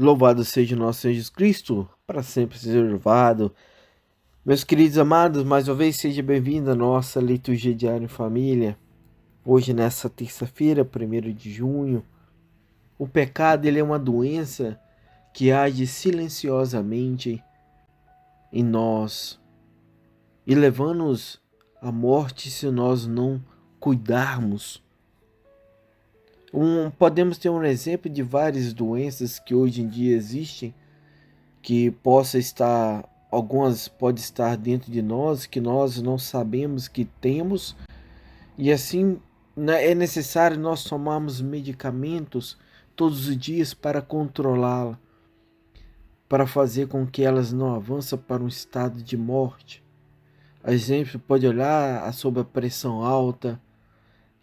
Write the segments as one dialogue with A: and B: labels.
A: Louvado seja o nosso Senhor Jesus Cristo, para sempre seja louvado. Meus queridos amados, mais uma vez seja bem-vindo à nossa liturgia diária em família. Hoje, nessa terça-feira, 1º de junho, o pecado ele é uma doença que age silenciosamente em nós e levando-nos à morte se nós não cuidarmos. Podemos ter um exemplo de várias doenças que hoje em dia existem, que algumas podem estar dentro de nós, que nós não sabemos que temos, e assim é necessário nós tomarmos medicamentos todos os dias para controlá-la, para fazer com que elas não avancem para um estado de morte. A exemplo, pode olhar sobre a pressão alta,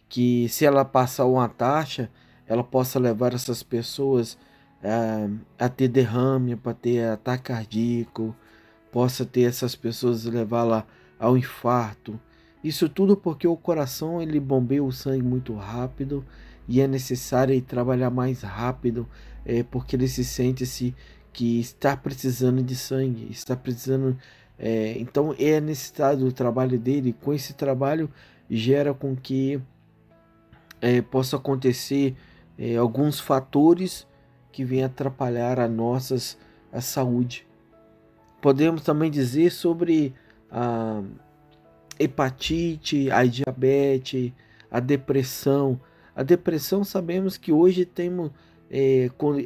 A: que se ela passar uma taxa, ela possa levar essas pessoas a ter derrame, para ter ataque cardíaco, possa ter essas pessoas levá-la ao infarto. Isso tudo porque o coração ele bombeia o sangue muito rápido e é necessário ele trabalhar mais rápido, porque ele se que está precisando de sangue, está precisando. Então é necessário o trabalho dele. Com esse trabalho gera com que possa acontecer alguns fatores que venham atrapalhar a saúde. Podemos também dizer sobre a hepatite, a diabetes, a depressão. A depressão sabemos que hoje temos,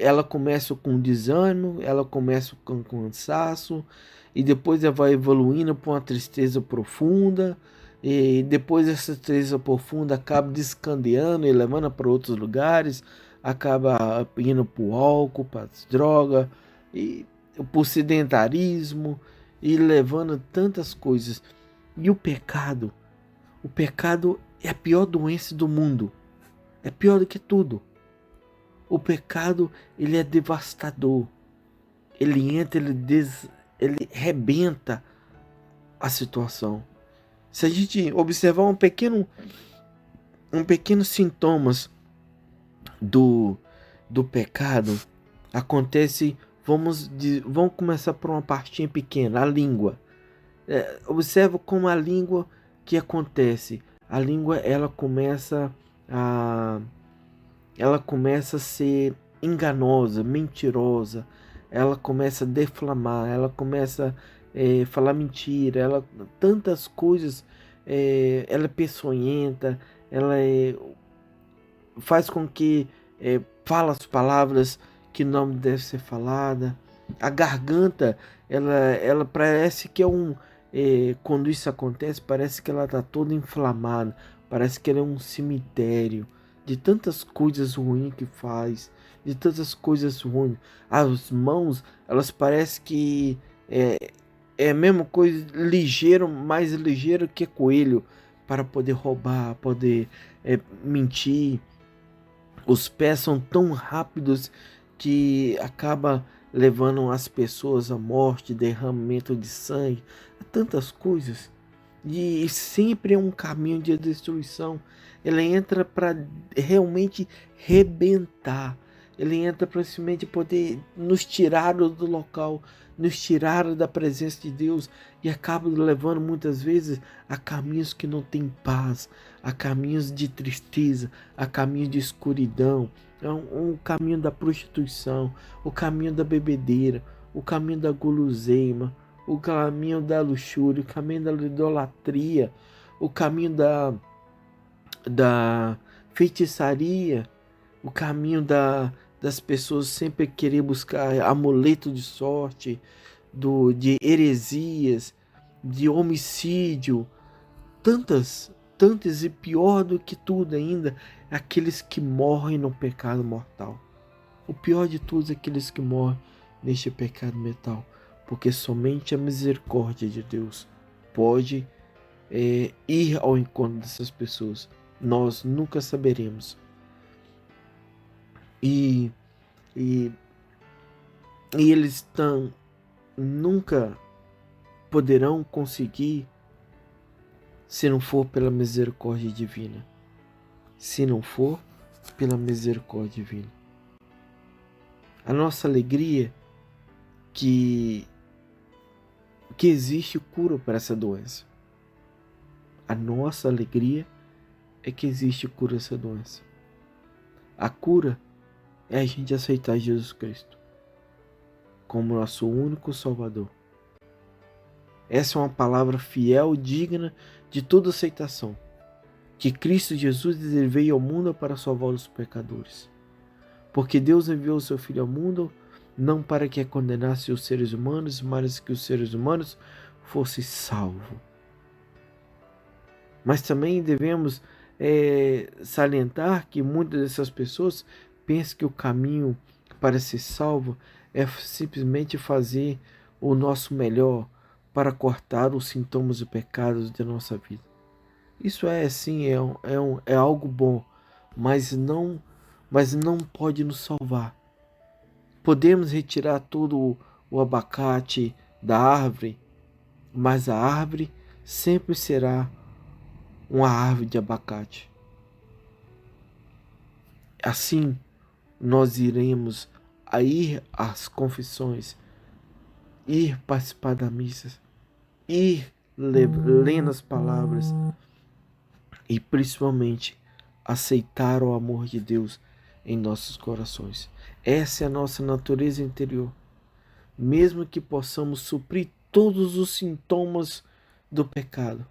A: ela começa com desânimo, ela começa com cansaço e depois ela vai evoluindo para uma tristeza profunda. E depois essa tristeza profunda acaba descandeando e levando para outros lugares, acaba indo para o álcool, para as drogas, e por sedentarismo e levando tantas coisas. E o pecado é a pior doença do mundo. É pior do que tudo. O pecado, ele é devastador. Ele entra, ele rebenta a situação. Se a gente observar um pequeno sintomas do pecado, acontece. Vamos começar por uma partinha pequena, a língua. Observa como a língua que acontece. A língua ela começa a ser enganosa, mentirosa. Ela começa a deflamar, ela começa a falar mentira, tantas coisas. Ela é peçonhenta, faz com que fala as palavras que não devem ser faladas. A garganta, ela parece que quando isso acontece, parece que ela está toda inflamada, parece que ela é um cemitério de tantas coisas ruins que faz, de tantas coisas ruins. As mãos, elas parecem que é a mesma coisa, ligeiro, mais ligeiro que coelho, para poder roubar, poder mentir. Os pés são tão rápidos que acaba levando as pessoas à morte, derramamento de sangue, a tantas coisas. E sempre é um caminho de destruição. Ele entra para realmente rebentar. Ele entra para simplesmente poder nos tirar do local, nos tirar da presença de Deus e acaba levando muitas vezes a caminhos que não têm paz, a caminhos de tristeza, a caminhos de escuridão, um caminho da prostituição, o caminho da bebedeira, o caminho da guloseima, o caminho da luxúria, o caminho da idolatria, o caminho da feitiçaria, o caminho das pessoas sempre querer buscar amuleto de sorte, de heresias, de homicídio, tantas e pior do que tudo ainda, aqueles que morrem no pecado mortal. O pior de tudo é aqueles que morrem neste pecado mortal, porque somente a misericórdia de Deus pode ir ao encontro dessas pessoas. Nós nunca saberemos. E, e, e eles nunca poderão conseguir se não for pela misericórdia divina. Se não for pela misericórdia divina. A nossa alegria que existe cura para essa doença. A nossa alegria é que existe cura para essa doença. A cura é a gente aceitar Jesus Cristo como nosso único Salvador. Essa é uma palavra fiel, digna de toda aceitação. Que Cristo Jesus veio ao mundo para salvar os pecadores. Porque Deus enviou o seu Filho ao mundo não para que condenasse os seres humanos, mas que os seres humanos fossem salvos. Mas também devemos salientar que muitas dessas pessoas pensam que o caminho para ser salvo é simplesmente fazer o nosso melhor para cortar os sintomas e pecados da nossa vida. Isso sim, é algo bom, mas não pode nos salvar. Podemos retirar todo o abacate da árvore, mas a árvore sempre será uma árvore de abacate. Assim, nós iremos a ir às confissões, ir participar da missa, ir lendo as palavras e principalmente aceitar o amor de Deus em nossos corações. Essa é a nossa natureza interior. Mesmo que possamos suprir todos os sintomas do pecado,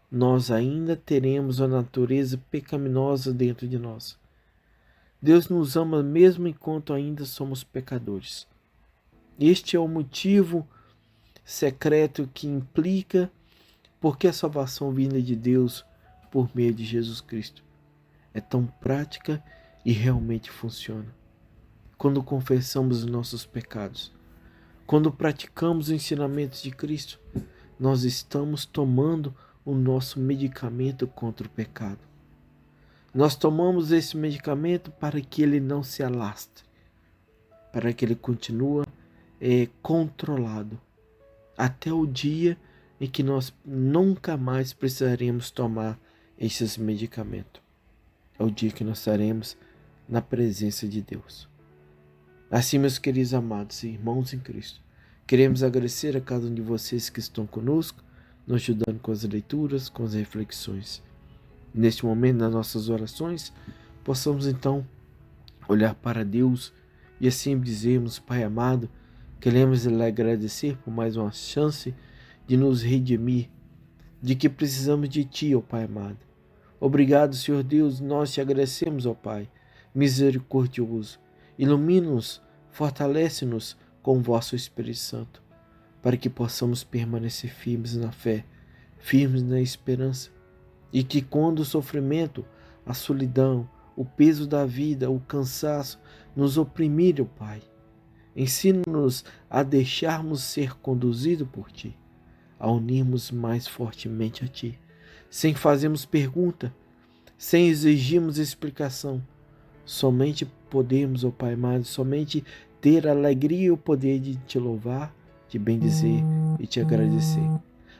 A: nós ainda teremos a natureza pecaminosa dentro de nós. Deus nos ama mesmo enquanto ainda somos pecadores. Este é o motivo secreto que implica porque a salvação vinda de Deus por meio de Jesus Cristo é tão prática e realmente funciona. Quando confessamos os nossos pecados, quando praticamos os ensinamentos de Cristo, nós estamos tomando o nosso medicamento contra o pecado. Nós tomamos esse medicamento para que ele não se alastre, para que ele continue controlado, até o dia em que nós nunca mais precisaremos tomar esses medicamentos. É o dia que nós estaremos na presença de Deus. Assim, meus queridos amados e irmãos em Cristo, queremos agradecer a cada um de vocês que estão conosco, nos ajudando com as leituras, com as reflexões. Neste momento, nas nossas orações, possamos então olhar para Deus e assim dizermos: Pai amado, queremos lhe agradecer por mais uma chance de nos redimir, de que precisamos de Ti, ó Pai amado. Obrigado, Senhor Deus, nós te agradecemos, ó Pai, misericordioso. Ilumina-nos, fortalece-nos com o vosso Espírito Santo, para que possamos permanecer firmes na fé, firmes na esperança, e que quando o sofrimento, a solidão, o peso da vida, o cansaço nos oprimirem, ó Pai, ensina-nos a deixarmos ser conduzidos por Ti, a unirmos mais fortemente a Ti, sem fazermos pergunta, sem exigirmos explicação. Somente podemos, ó Pai amado, somente ter a alegria e o poder de Te louvar, Te bendizer e Te agradecer.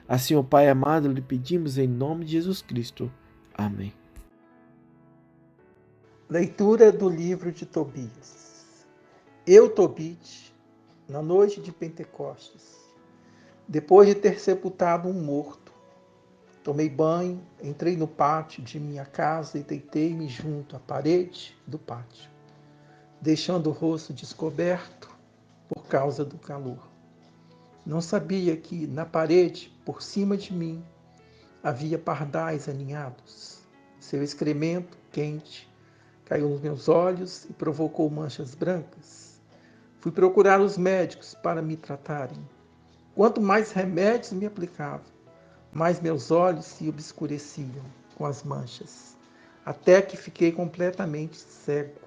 A: Assim, ó Pai amado, lhe pedimos em nome de Jesus Cristo. Amém.
B: Leitura do livro de Tobias. Eu, Tobit, na noite de Pentecostes, depois de ter sepultado um morto, tomei banho, entrei no pátio de minha casa e deitei-me junto à parede do pátio, deixando o rosto descoberto por causa do calor. Não sabia que na parede, por cima de mim, havia pardais aninhados. Seu excremento quente caiu nos meus olhos e provocou manchas brancas. Fui procurar os médicos para me tratarem. Quanto mais remédios me aplicavam, mais meus olhos se obscureciam com as manchas, até que fiquei completamente cego.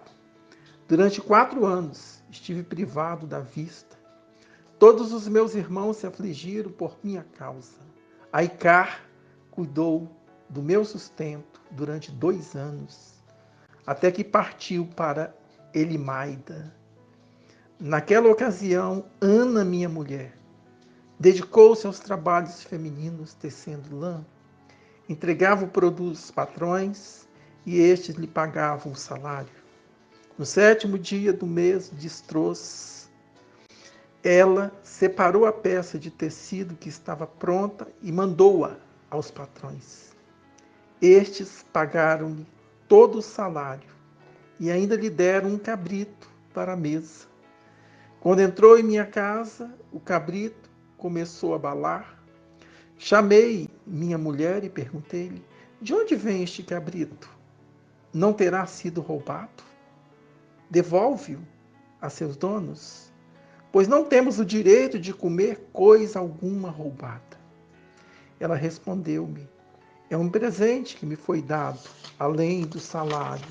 B: Durante 4 anos estive privado da vista. Todos os meus irmãos se afligiram por minha causa. Aicar cuidou do meu sustento durante 2 anos, até que partiu para Elimaida. Naquela ocasião, Ana, minha mulher, dedicou-se aos trabalhos femininos tecendo lã. Entregava o produto aos patrões e estes lhe pagavam o salário. No 7º dia do mês de Estros, ela separou a peça de tecido que estava pronta e mandou-a aos patrões. Estes pagaram-lhe todo o salário e ainda lhe deram um cabrito para a mesa. Quando entrou em minha casa, o cabrito começou a balar. Chamei minha mulher e perguntei-lhe: de onde vem este cabrito? Não terá sido roubado? Devolve-o a seus donos, pois não temos o direito de comer coisa alguma roubada. Ela respondeu-me: é um presente que me foi dado, além do salário.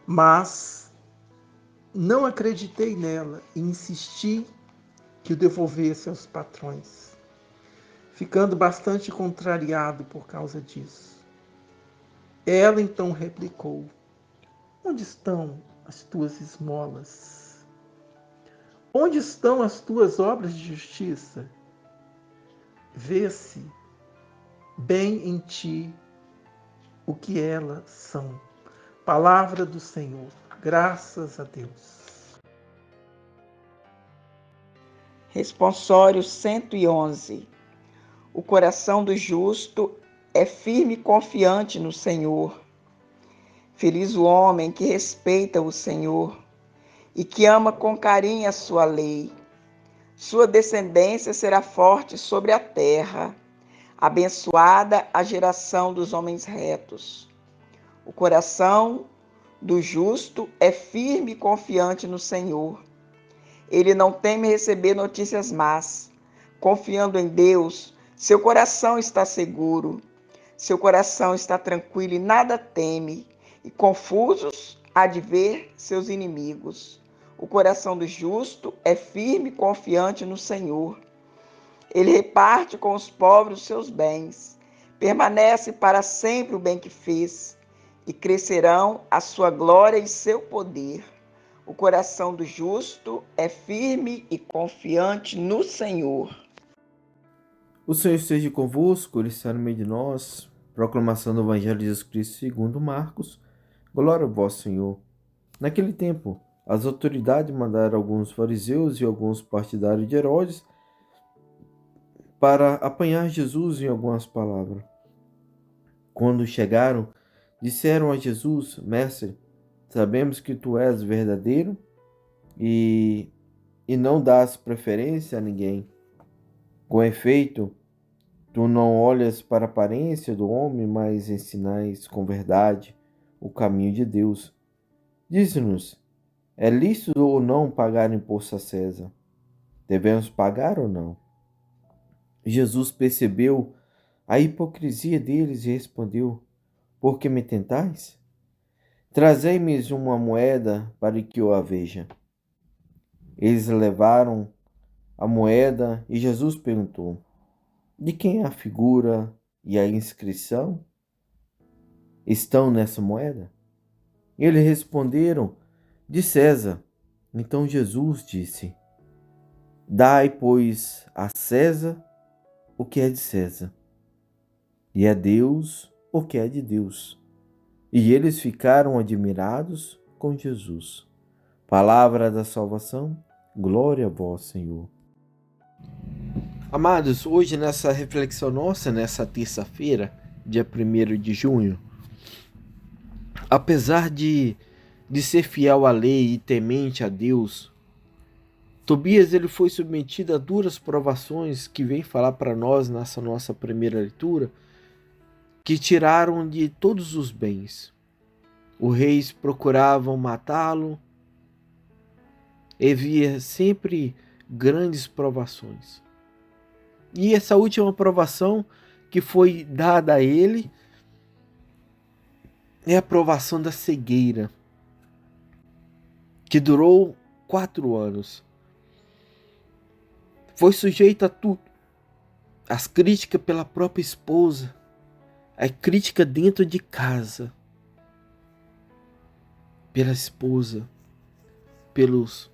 B: Mas não acreditei nela e insisti que o devolvesse aos patrões, ficando bastante contrariado por causa disso. Ela então replicou: onde estão as tuas esmolas? Onde estão as tuas obras de justiça? Vê-se bem em ti o que elas são. Palavra do Senhor. Graças a Deus.
C: Responsório 111. O coração do justo é firme e confiante no Senhor. Feliz o homem que respeita o Senhor e que ama com carinho a sua lei. Sua descendência será forte sobre a terra, abençoada a geração dos homens retos. O coração do justo é firme e confiante no Senhor. Ele não teme receber notícias más. Confiando em Deus, seu coração está seguro. Seu coração está tranquilo e nada teme. E confusos há de ver seus inimigos. O coração do justo é firme e confiante no Senhor. Ele reparte com os pobres os seus bens. Permanece para sempre o bem que fez. E crescerão a sua glória e seu poder. O coração do justo é firme e confiante no Senhor.
A: O Senhor esteja convosco, Ele está no meio de nós. Proclamação do Evangelho de Jesus Cristo segundo Marcos. Glória ao vós, Senhor. Naquele tempo, as autoridades mandaram alguns fariseus e alguns partidários de Herodes para apanhar Jesus em algumas palavras. Quando chegaram, disseram a Jesus: Mestre, sabemos que tu és verdadeiro e não dás preferência a ninguém. Com efeito, tu não olhas para a aparência do homem, mas ensinais com verdade o caminho de Deus. Dize-nos, é lícito ou não pagar imposto a César? Devemos pagar ou não? Jesus percebeu a hipocrisia deles e respondeu: Por que me tentais? Trazei-me uma moeda para que eu a veja. Eles levaram a moeda e Jesus perguntou: De quem a figura e a inscrição estão nessa moeda? Eles responderam: De César. Então Jesus disse: Dai, pois, a César o que é de César, e a Deus o que é de Deus. E eles ficaram admirados com Jesus. Palavra da salvação, glória a vós, Senhor. Amados, hoje nessa reflexão nossa, nessa terça-feira, dia 1º de junho, apesar de ser fiel à lei e temente a Deus, Tobias ele foi submetido a duras provações que vem falar para nós nessa nossa primeira leitura, que tiraram de todos os bens. Os reis procuravam matá-lo, havia sempre grandes provações. E essa última provação que foi dada a ele é a provação da cegueira, que durou 4 anos. Foi sujeito a tudo. As críticas pela própria esposa, a crítica dentro de casa, pela esposa, pelos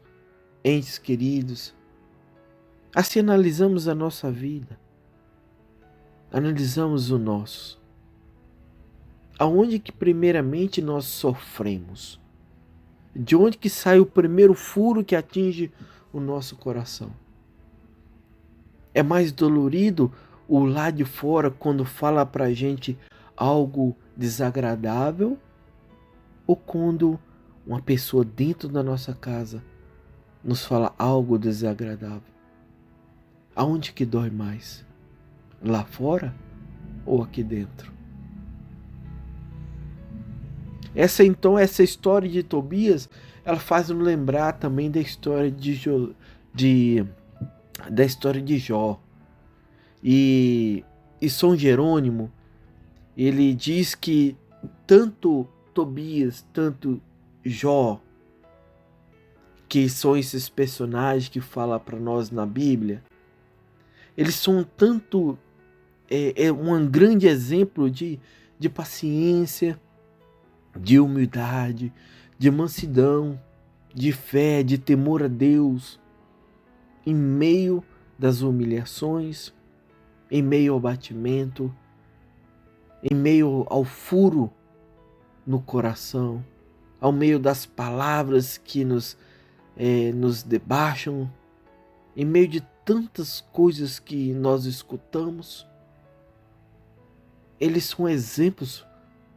A: entes queridos. Assim analisamos a nossa vida, analisamos o nosso. Aonde que primeiramente nós sofremos? De onde que sai o primeiro furo que atinge o nosso coração? É mais dolorido o lá de fora quando fala pra gente algo desagradável, ou quando uma pessoa dentro da nossa casa nos fala algo desagradável? Aonde que dói mais? Lá fora ou aqui dentro? Essa história de Tobias, ela faz nos lembrar também da história da história de Jó. E São Jerônimo, ele diz que tanto Tobias, tanto Jó, que são esses personagens que fala para nós na Bíblia, eles são tanto um grande exemplo de paciência, de humildade, de mansidão, de fé, de temor a Deus, em meio das humilhações, em meio ao batimento, em meio ao furo no coração, ao meio das palavras que nos debacham, em meio de tantas coisas que nós escutamos. Eles são exemplos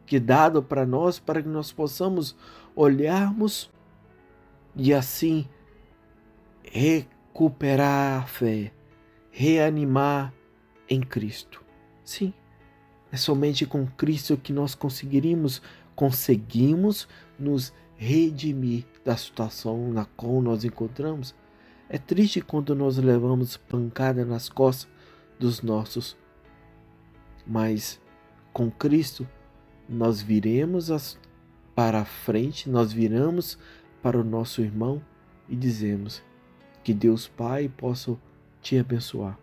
A: que dado para nós, para que nós possamos olharmos e assim recuperar a fé, reanimar em Cristo. Sim, é somente com Cristo que nós conseguimos nos redimir da situação na qual nós encontramos. É triste quando nós levamos pancada nas costas dos nossos, mas com Cristo nós viremos para a frente, nós viramos para o nosso irmão e dizemos que Deus Pai possa te abençoar.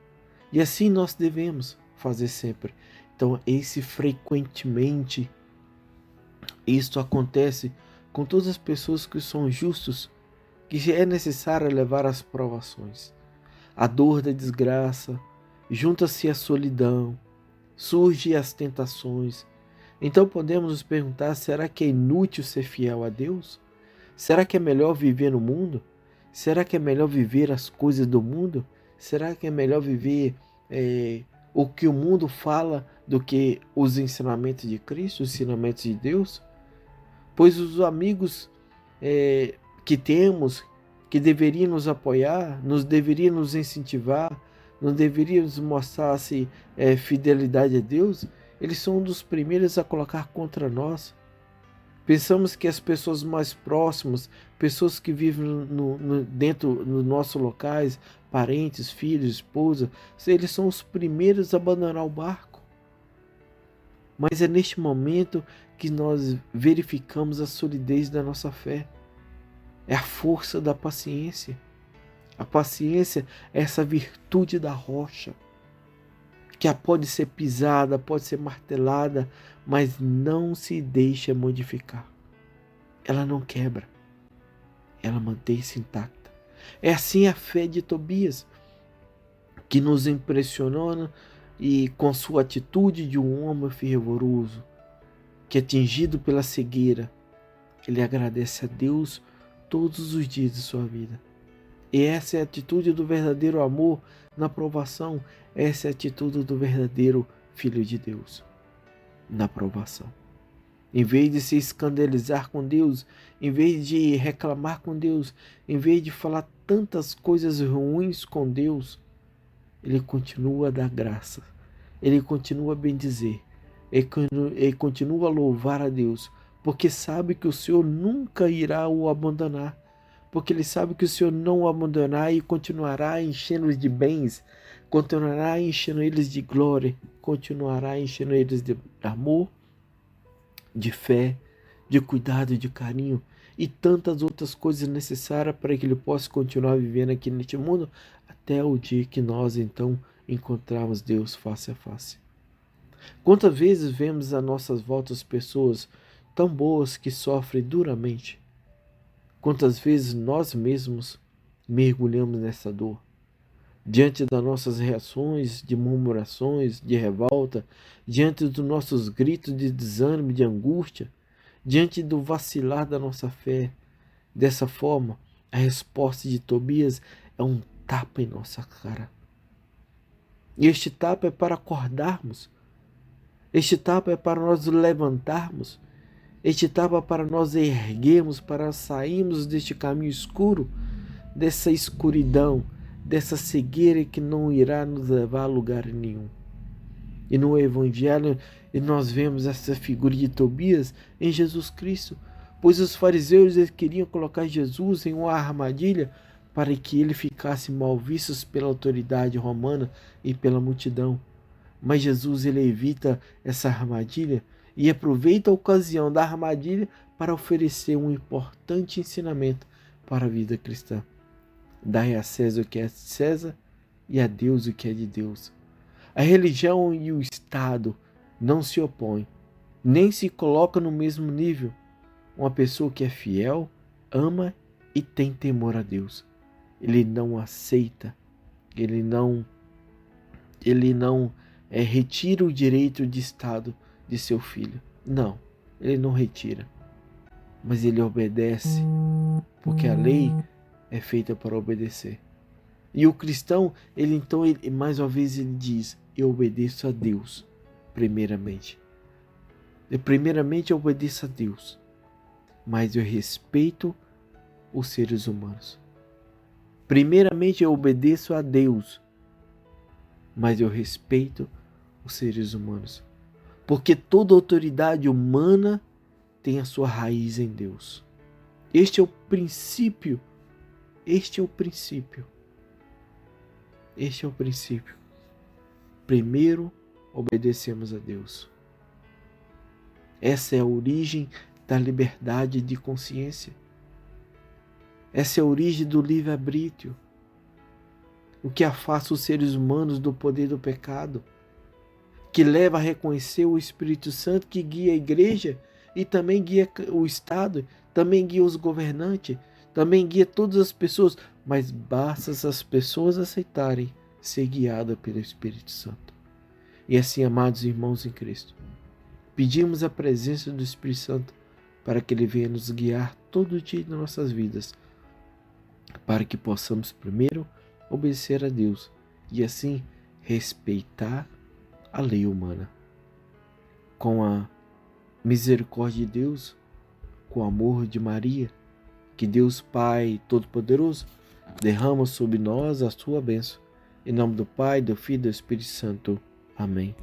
A: E assim nós devemos fazer sempre. Então, frequentemente, isto acontece com todas as pessoas que são justos, que é necessário levar as provações. A dor da desgraça, junta-se a solidão, surgem as tentações. Então podemos nos perguntar, será que é inútil ser fiel a Deus? Será que é melhor viver no mundo? Será que é melhor viver as coisas do mundo? Será que é melhor viver o que o mundo fala do que os ensinamentos de Cristo, os ensinamentos de Deus? Pois os amigos que temos, que deveriam nos apoiar, deveriam nos incentivar, não deveriam nos mostrar fidelidade a Deus, eles são um dos primeiros a colocar contra nós. Pensamos que as pessoas mais próximas, pessoas que vivem dentro dos nossos locais, parentes, filhos, esposa, eles são os primeiros a abandonar o barco. Mas é neste momento que nós verificamos a solidez da nossa fé. É a força da paciência. A paciência é essa virtude da rocha, que pode ser pisada, pode ser martelada, mas não se deixa modificar. Ela não quebra, ela mantém-se intacta. É assim a fé de Tobias, que nos impressiona e com sua atitude de um homem fervoroso, que atingido pela cegueira, ele agradece a Deus todos os dias de sua vida. E essa é a atitude do verdadeiro amor na provação. Essa é a atitude do verdadeiro Filho de Deus na provação. Em vez de se escandalizar com Deus, em vez de reclamar com Deus, em vez de falar tantas coisas ruins com Deus, ele continua a dar graça, ele continua a bendizer, ele continua a louvar a Deus, porque sabe que o Senhor nunca irá o abandonar, porque ele sabe que o Senhor não o abandonará e continuará enchendo-os de bens, continuará enchendo eles de glória, continuará enchendo eles de amor, de fé, de cuidado, de carinho e tantas outras coisas necessárias para que ele possa continuar vivendo aqui neste mundo até o dia que nós então encontrarmos Deus face a face. Quantas vezes vemos à nossas voltas pessoas tão boas que sofrem duramente? Quantas vezes nós mesmos mergulhamos nessa dor? Diante das nossas reações de murmurações, de revolta, diante dos nossos gritos de desânimo, de angústia, diante do vacilar da nossa fé, Dessa forma, a resposta de Tobias é um tapa em nossa cara. E este tapa é para acordarmos. Este tapa é para nós levantarmos. Este tapa é para nós erguermos, para sairmos deste caminho escuro, dessa escuridão, dessa cegueira que não irá nos levar a lugar nenhum. E no Evangelho nós vemos essa figura de Tobias em Jesus Cristo, pois os fariseus eles queriam colocar Jesus em uma armadilha para que ele ficasse mal visto pela autoridade romana e pela multidão. Mas Jesus ele evita essa armadilha e aproveita a ocasião da armadilha para oferecer um importante ensinamento para a vida cristã. Dai a César o que é de César e a Deus o que é de Deus. A religião e o Estado não se opõem, nem se colocam no mesmo nível. Uma pessoa que é fiel, ama e tem temor a Deus. Ele não aceita, ele não retira o direito de Estado de seu filho. Não, ele não retira. Mas ele obedece, porque a lei é feita para obedecer. E o cristão, ele mais uma vez ele diz, eu obedeço a Deus, primeiramente. Primeiramente eu obedeço a Deus, mas eu respeito os seres humanos. Primeiramente eu obedeço a Deus, mas eu respeito os seres humanos. Porque toda autoridade humana tem a sua raiz em Deus. Este é o princípio. Este é o princípio. Este é o princípio. Primeiro, obedecemos a Deus. Essa é a origem da liberdade de consciência. Essa é a origem do livre-arbítrio. O que afasta os seres humanos do poder do pecado, que leva a reconhecer o Espírito Santo que guia a igreja e também guia o Estado, também guia os governantes, também guia todas as pessoas, mas basta essas pessoas aceitarem ser guiadas pelo Espírito Santo. E assim, amados irmãos em Cristo, pedimos a presença do Espírito Santo para que Ele venha nos guiar todo dia nas nossas vidas, para que possamos primeiro obedecer a Deus e assim respeitar a lei humana. Com a misericórdia de Deus, com o amor de Maria, que Deus Pai Todo-Poderoso derrama sobre nós a sua bênção. Em nome do Pai, do Filho e do Espírito Santo. Amém.